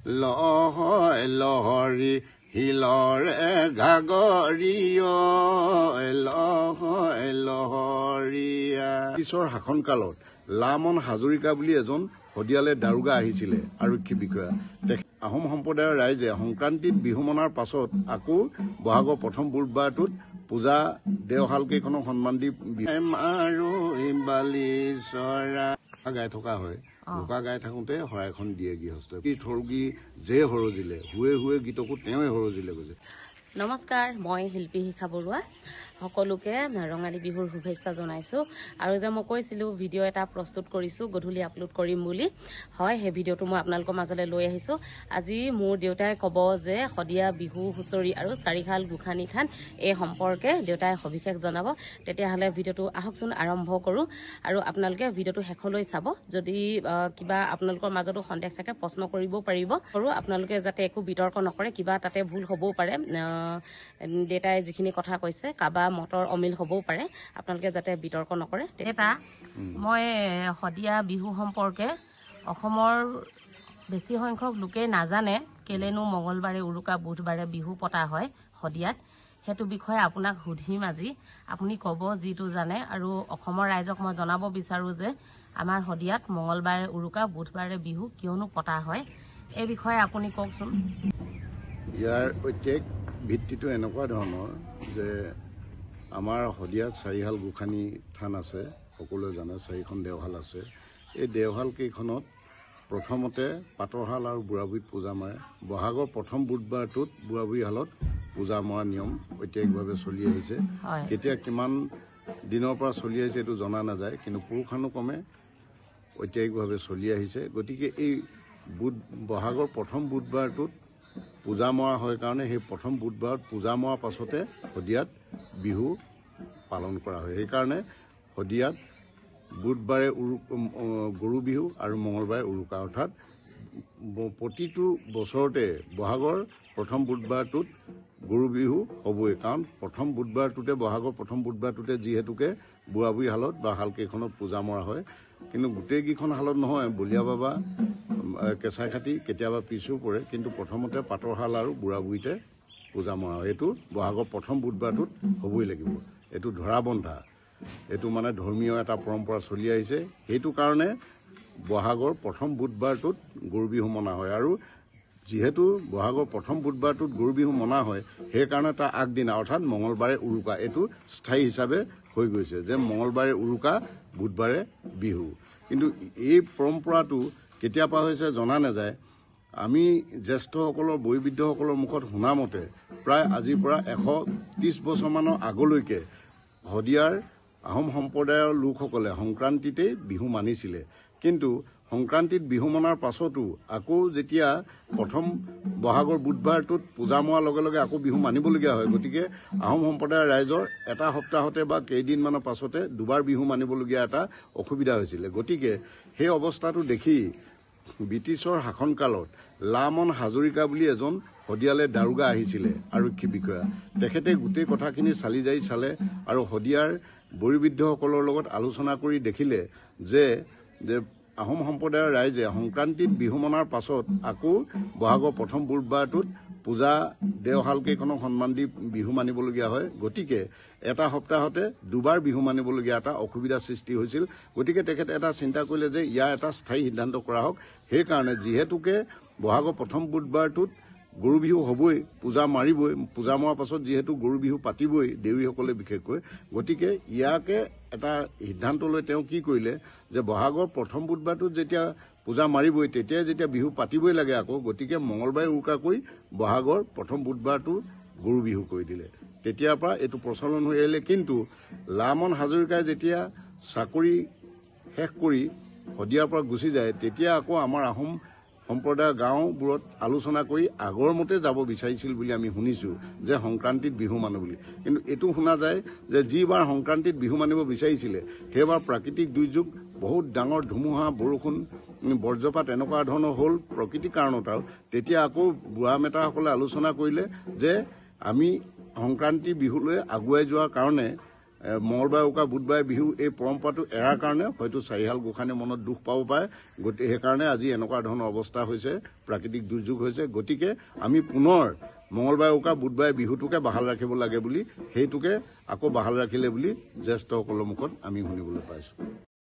লহয় লহৰি হিলৰে ঘাগৰিয় লহয় লহৰিয়া। ব্ৰিটিছৰ শাসনকালত লামন হাজৰিকা বুলি এজন শদিয়ালে দাৰোগা আহিছিলে আৰক্ষী বিষয়া। আহোম সম্প্ৰদায়ৰ ৰাইজে সংক্ৰান্তিত বিহু মনাৰ পাছত আকৌ বহাগৰ প্ৰথম বুধবাৰটোত পূজা দেওশাল কেইখনক সন্মান দি গাই থকা হয়। বোকা গাই থাকোঁতে শৰাইখন দিয়ে গৃহস্থ থৰুগী যে সৰজিলে হুৱে হুৱে গীতকো তেওঁৱে সৰজিলে গৈছে। নমস্কাৰ, মই শিল্পী শিখা বৰুৱা। সকলোকে ৰঙালী বিহুৰ শুভেচ্ছা জনাইছোঁ। আৰু যে মই কৈছিলোঁ ভিডিঅ' এটা প্ৰস্তুত কৰিছোঁ, গধূলি আপলোড কৰিম বুলি। হয়, সেই ভিডিঅ'টো মই আপোনালোকৰ মাজলৈ লৈ আহিছোঁ। আজি মোৰ দেউতাই ক'ব যে শদিয়া বিহু হুঁচৰি আৰু চাৰিশাল গোসানী থান এই সম্পৰ্কে দেউতাই সবিশেষ জনাব। তেতিয়াহ'লে ভিডিঅ'টো আহকচোন আৰম্ভ কৰোঁ। আৰু আপোনালোকে ভিডিঅ'টো শেষলৈ চাব। যদি কিবা আপোনালোকৰ মাজতো সন্দেহ থাকে প্ৰশ্ন কৰিবও পাৰিব। আৰু আপোনালোকে যাতে একো বিতৰ্ক নকৰে, কিবা তাতে ভুল হ'বও পাৰে। দেউতাই যিখিনি কথা কৈছে কাৰোবাৰ মতৰ অমিল হ'বও পাৰে, আপোনালোকে যাতে বিতৰ্ক নকৰে। এটা মই শদিয়া বিহু সম্পৰ্কে অসমৰ বেছি সংখ্যক লোকেই নাজানে কেলেনো মঙলবাৰে উৰুকা বুধবাৰে বিহু পতা হয় শদিয়াত। সেইটো বিষয়ে আপোনাক সুধিম আজি। আপুনি ক'ব যিটো জানে। আৰু অসমৰ ৰাইজক মই জনাব বিচাৰোঁ যে আমাৰ শদিয়াত মঙলবাৰে উৰুকা বুধবাৰে বিহু কিয়নো পতা হয়, এই বিষয়ে আপুনি কওকচোন। ইয়াৰ ঐতিহাসিক ভিত্তিটো এনেকুৱা ধৰণৰ যে আমাৰ শদিয়াত চাৰিহাল গোসানী থান আছে, সকলোৱে জানে। চাৰিখন দেওশাল আছে। এই দেওশাল কেইখনত প্ৰথমতে পাতৰশাল আৰু বুঢ়াবুঢ়ীত পূজা মাৰে। বহাগৰ প্ৰথম বুধবাৰটোত বুঢ়াবুঢ়ী শালত পূজা মৰা নিয়ম ঐতিহাসিকভাৱে চলি আহিছে। কেতিয়া কিমান দিনৰ পৰা চলি আহিছে এইটো জনা নাযায়, কিন্তু পুৰুষানুক্ৰমে ঐতিহাসিকভাৱে চলি আহিছে। গতিকে এই বহাগৰ প্ৰথম বুধবাৰটোত পূজা মৰা হয় কাৰণে সেই প্ৰথম বুধবাৰত পূজা মৰাৰ পাছতে শদিয়াত বিহু পালন কৰা হয়। সেইকাৰণে শদিয়াত বুধবাৰে গৰু বিহু আৰু মঙলবাৰে উৰুকা, অৰ্থাৎ প্ৰতিটো বছৰতে বহাগৰ প্ৰথম বুধবাৰটোত গৰু বিহু হ'বই। কাৰণ প্ৰথম বুধবাৰটোতে বহাগৰ প্ৰথম বুধবাৰটোতে যিহেতুকে বুঢ়াবুঢ়ী শালত বা শালকেইখনত পূজা মৰা হয়। কিন্তু গোটেইকেইখন শালত নহয়, বলিয়া বাবা, কেঁচা খাটি, কেতিয়াবা পিছো পৰে, কিন্তু প্ৰথমতে পাতৰশাল আৰু বুঢ়াবুঢ়ীতে পূজা মৰা হয়। এইটো বহাগৰ প্ৰথম বুধবাৰটোত হ'বই লাগিব। এইটো ধৰাবন্ধা, এইটো মানে ধৰ্মীয় এটা পৰম্পৰা চলি আহিছে। সেইটো কাৰণে বহাগৰ প্ৰথম বুধবাৰটোত গৰু বিহু মনা হয়। আৰু যিহেতু বহাগৰ প্ৰথম বুধবাৰটোত গৰু বিহু মনা হয়, সেইকাৰণে তাৰ আগদিনা অৰ্থাৎ মঙলবাৰে উৰুকা এইটো স্থায়ী হিচাপে হৈ গৈছে যে মঙলবাৰে উৰুকা বুধবাৰে বিহু। কিন্তু এই পৰম্পৰাটো কেতিয়াৰ পৰা হৈছে জনা নাযায়। আমি জ্যেষ্ঠসকলৰ বয়োবৃদ্ধসকলৰ মুখত শুনা মতে প্ৰায় আজিৰ পৰা 130 বছৰমানৰ আগলৈকে শদিয়াৰ আহোম সম্প্ৰদায়ৰ লোকসকলে সংক্ৰান্তিতেই বিহু মানিছিলে। কিন্তু সংক্ৰান্তিত বিহু মনাৰ পাছতো আকৌ যেতিয়া প্ৰথম বহাগৰ বুধবাৰটোত পূজা মৰাৰ লগে লগে আকৌ বিহু মানিবলগীয়া হয়। গতিকে আহোম সম্প্ৰদায়ৰ ৰাইজৰ এটা সপ্তাহতে বা কেইদিনমানৰ পাছতে দুবাৰ বিহু মানিবলগীয়া এটা অসুবিধা হৈছিলে। গতিকে সেই অৱস্থাটো দেখি ব্ৰিটিছৰ শাসনকালত লামন হাজৰিকা বুলি এজন শদিয়ালে দাৰোগা আহিছিলে আৰক্ষী বিষয়া। তেখেতে গোটেই কথাখিনি চালি জাৰি চালে আৰু শদিয়াৰ বয়োবৃদ্ধসকলৰ লগত আলোচনা কৰি দেখিলে যে আহোম সম্প্ৰদায়ৰ ৰাইজে সংক্ৰান্তিত বিহু মনাৰ পাছত আকৌ বহাগৰ প্ৰথম বুধবাৰটোত পূজা দেওশাল কেইখনক সন্মান দি বিহু মানিবলগীয়া হয়। গতিকে এটা সপ্তাহতে দুবাৰ বিহু মানিবলগীয়া এটা অসুবিধাৰ সৃষ্টি হৈছিল। গতিকে তেখেতে এটা চিন্তা কৰিলে যে ইয়াৰ এটা স্থায়ী সিদ্ধান্ত কৰা হওক। সেইকাৰণে যিহেতুকে বহাগৰ প্ৰথম বুধবাৰটোত গৰু বিহু হ'বই, পূজা মাৰিবই, পূজা মৰাৰ পাছত যিহেতু গৰু বিহু পাতিবই দেউৰীসকলে বিশেষকৈ, গতিকে ইয়াকে এটা সিদ্ধান্ত লৈ তেওঁ কি কৰিলে যে বহাগৰ প্ৰথম বুধবাৰটোত যেতিয়া পূজা মাৰিবই তেতিয়াই যেতিয়া বিহু পাতিবই লাগে আকৌ, গতিকে মঙলবাৰে উৰুকা কৰি বহাগৰ প্ৰথম বুধবাৰটো গৰু বিহু কৰি দিলে। তেতিয়াৰ পৰা এইটো প্ৰচলন হৈ আহিলে। কিন্তু লামন হাজৰিকাই যেতিয়া চাকৰি শেষ কৰি শদিয়াৰ পৰা গুচি যায়, তেতিয়া আকৌ আমাৰ আহোম সম্প্ৰদায়ৰ গাঁওবোৰত আলোচনা কৰি আগৰ মতে যাব বিচাৰিছিল বুলি আমি শুনিছোঁ যে সংক্ৰান্তিত বিহু মানো বুলি। কিন্তু এইটো শুনা যায় যে যিবাৰ সংক্ৰান্তিত বিহু মানিব বিচাৰিছিলে সেইবাৰ প্ৰাকৃতিক দুৰ্যোগ, বহুত ডাঙৰ ধুমুহা, বৰষুণ, বজ্ৰপাত এনেকুৱা ধৰণৰ হ'ল প্ৰকৃতিৰ কাৰণত। আৰু তেতিয়া আকৌ বুঢ়া মেতাসকলে আলোচনা কৰিলে যে আমি সংক্ৰান্তি বিহুলৈ আগুৱাই যোৱাৰ কাৰণে মঙলবাৰে উকা বুধবাৰে বিহু এই পৰম্পৰাটো এৰাৰ কাৰণে হয়তো চাৰিহাল গোসাঁনীয়ে মনত দুখ পাব পাৰে গতিকে সেইকাৰণে আজি এনেকুৱা ধৰণৰ অৱস্থা হৈছে প্ৰাকৃতিক দুৰ্যোগ হৈছে গতিকে আমি পুনৰ মঙলবাৰে উকা বুধবাৰে বিহুটোকে বাহাল ৰাখিব লাগে বুলি সেইটোকে আকৌ বাহাল ৰাখিলে বুলি জ্যেষ্ঠসকলৰ মুখত আমি শুনিবলৈ পাইছোঁ